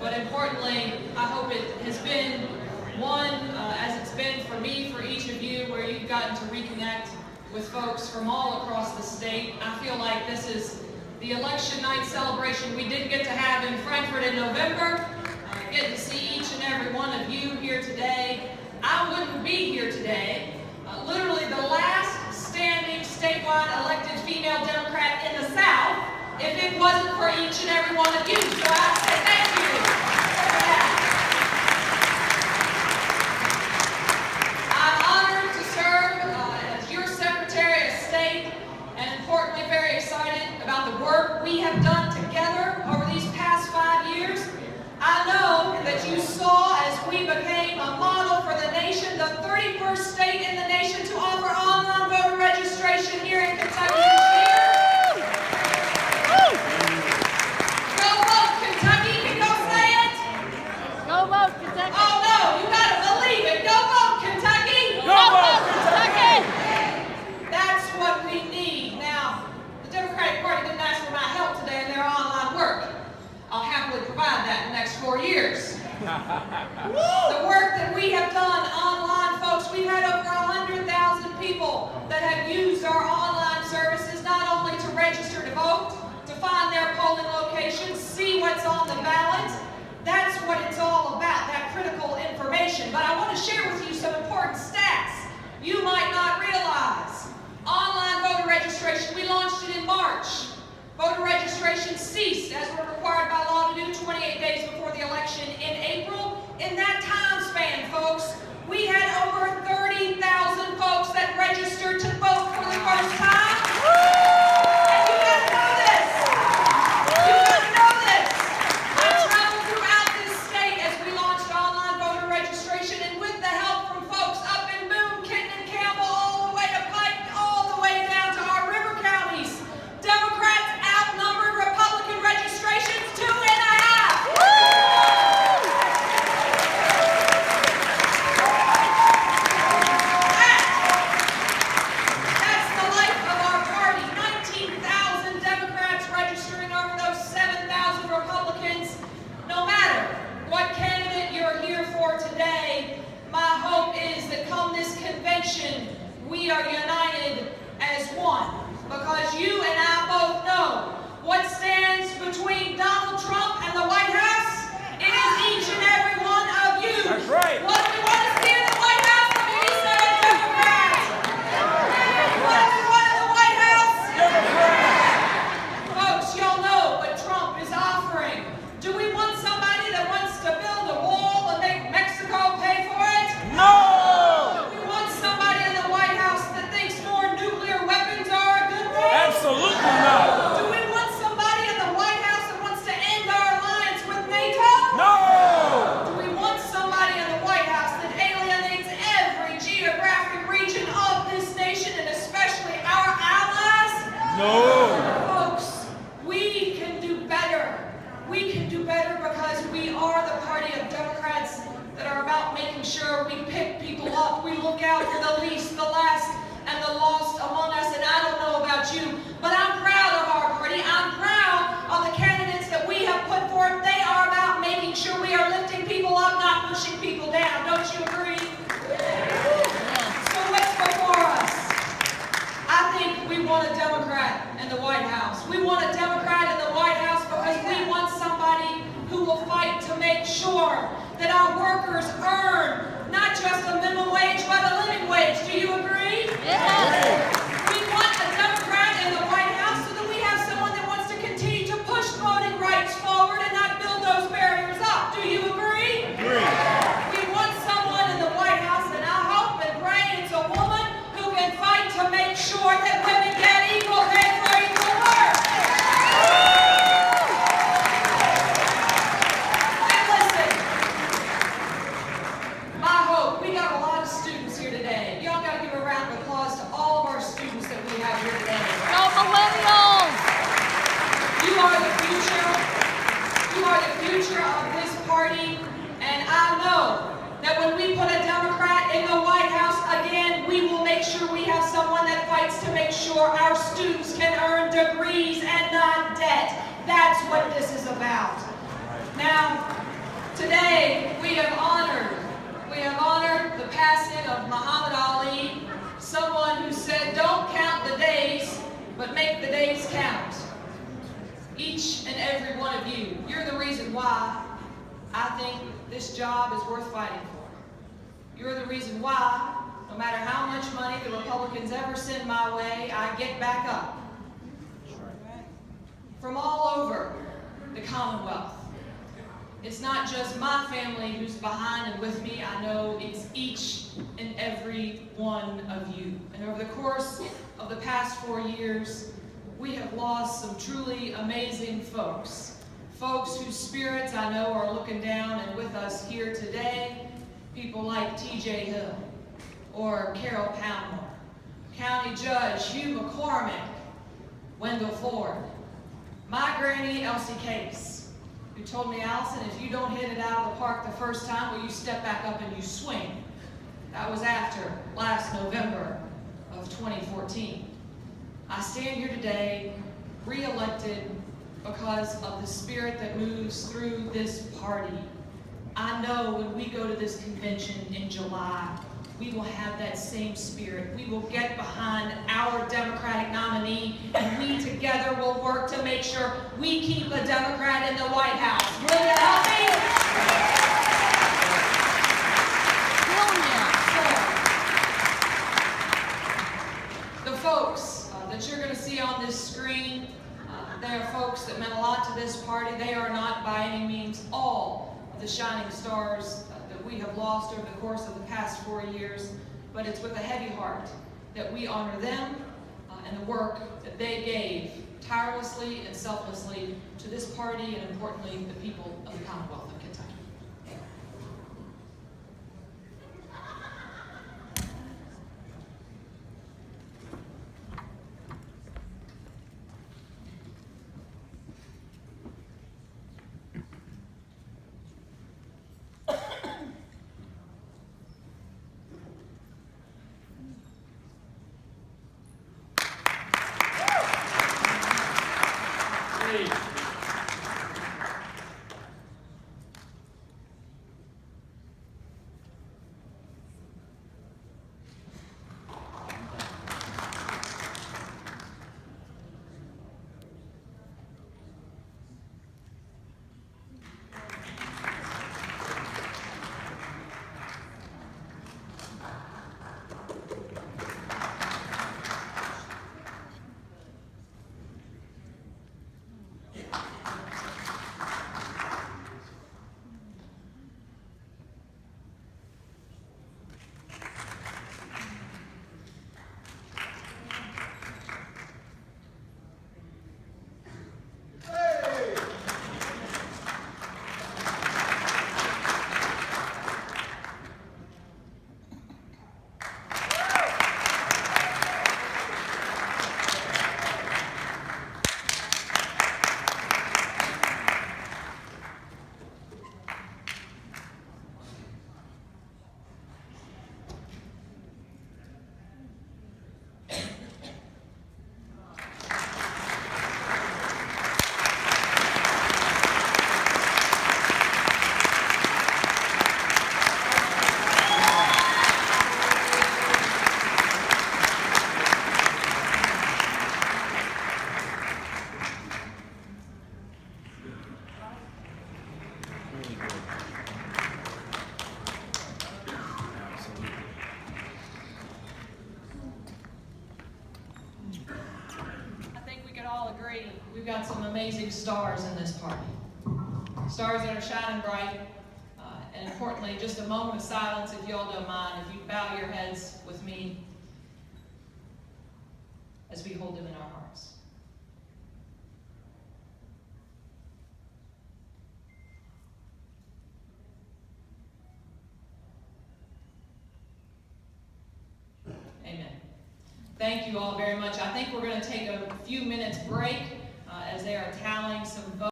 but importantly, I hope it has been one, as it's been for me, for each of you, where you've gotten to reconnect with folks from all across the state. I feel like this is the election night celebration we didn't get to have in Frankfurt in November. Getting to see each and every one of you here today. I wouldn't be here today, literally the last standing statewide elected female Democrat in the South, if it wasn't for each and every one of you. So I say thank you for that. I'm honored to serve as your Secretary of State, and importantly, very excited about the work we have done together over these past 5 years. I know that you saw as we became a model for the nation, the 31st state in the nation to offer online voter registration here in Kentucky this year. Go vote, Kentucky. Can you say it? Go vote, Kentucky. Oh no, you gotta believe it. Go vote, Kentucky. Go vote, Kentucky. That's what we need. Now, the Democratic Party didn't ask for my help today in their online work. I'll happily provide that in the next 4 years. The work that we have done online, folks, we've had over 100,000 people that have used our online services, not only to register to vote, to find their polling locations, see what's on the ballot. That's what it's all about, that critical information. But I want to share with you some important stats you might not realize. Online voter registration, we launched it in March. Voter registration ceased, as we're required by law to do, 28 days before the election in April. In that time span, folks, we had over 30,000 folks that registered to vote for the first time. And you gotta know this. You gotta know this. I traveled throughout this state as we launched online voter registration, and with the help from folks up in Boone, Kenton, and Campbell, all the way to Pike, all the way down to our river counties, Democrats outnumbered Republican registrations 2.5. That's the life of our party. 19,000 Democrats registering over those 7,000 Republicans. No matter what candidate you're here for today, my hope is that come this convention, we are united as one. Because you and I both know what stands between Donald Trump and the White House. It is each and every one of you. That's right. What do we want to see in the White House? Let me say it, Democrats. What do we want in the White House? Folks, y'all know what Trump is offering. Do we want somebody that wants to build a wall and make Mexico pay for it? No! Do we want somebody in the White House that thinks more nuclear weapons are a good thing? Absolutely not. Do we want somebody in the White House that wants to end our alliance with NATO? No! Do we want somebody in the White House that alienates every geographic region of this nation and especially our allies? No! Folks, we can do better. We can do better because we are the party of Democrats that are about making sure we pick people up. We look out for the least, the last, and the lost among us. And I don't know about you, but I'm proud of our party. I'm proud of the candidates that we have put forth. They are about making sure we are lifting people up, not pushing people down. Don't you agree? So what's before us? I think we want a Democrat in the White House. We want a Democrat in the White House because we want somebody who will fight to make sure that our workers earn not just a minimum wage, but a living wage. Do you agree? Yes. We want a Democrat in the White House so that we have someone that wants to continue to push voting rights forward and not build those barriers up. Do you agree? We want someone in the White House, and I hope and pray it's a woman who can fight to make sure that women get equal pay for equal work. And listen, my hope, we got a lot of students here today. Y'all got to give a round of applause to all of our students that we have here today. Go millennials. You are the future. You are the future of this party. And I know that when we put a Democrat in the White House again, we will make sure we have someone that fights to make sure our students can earn degrees and not debt. That's what this is about. Now, voices count. Each and every one of you, you're the reason why I think this job is worth fighting for. You're the reason why, no matter how much money the Republicans ever send my way, I get back up. From all over the Commonwealth. It's not just my family who's behind and with me. I know it's each and every one of you. And over the course of the past 4 years, we have lost some truly amazing folks. Folks whose spirits I know are looking down and with us here today. People like T.J. Hill or Carol Poundmore, County Judge Hugh McCormick, Wendell Ford, my granny Elsie Case, who told me, Alison, if you don't hit it out of the park the first time, will you step back up and you swing? That was after last November of 2014. I stand here today, re-elected because of the spirit that moves through this party. I know when we go to this convention in July, we will have that same spirit. We will get behind our Democratic nominee, and we together will work to make sure we keep a Democrat in the White House. Will you help me? So, the folks that you're going to see on this screen, they are folks that meant a lot to this party. They are not by any means all of the shining stars that we have lost over the course of the past 4 years, but it's with a heavy heart that we honor them and the work that they gave tirelessly and selflessly to this party and, importantly, the people of the Commonwealth of Kentucky. We've got some amazing stars in this party. Stars that are shining bright. And importantly, just a moment of silence, if you all don't mind, if you bow your heads with me as we hold them in our hearts. Amen. Thank you all very much. I think we're going to take a few minutes break as they are tallying some votes.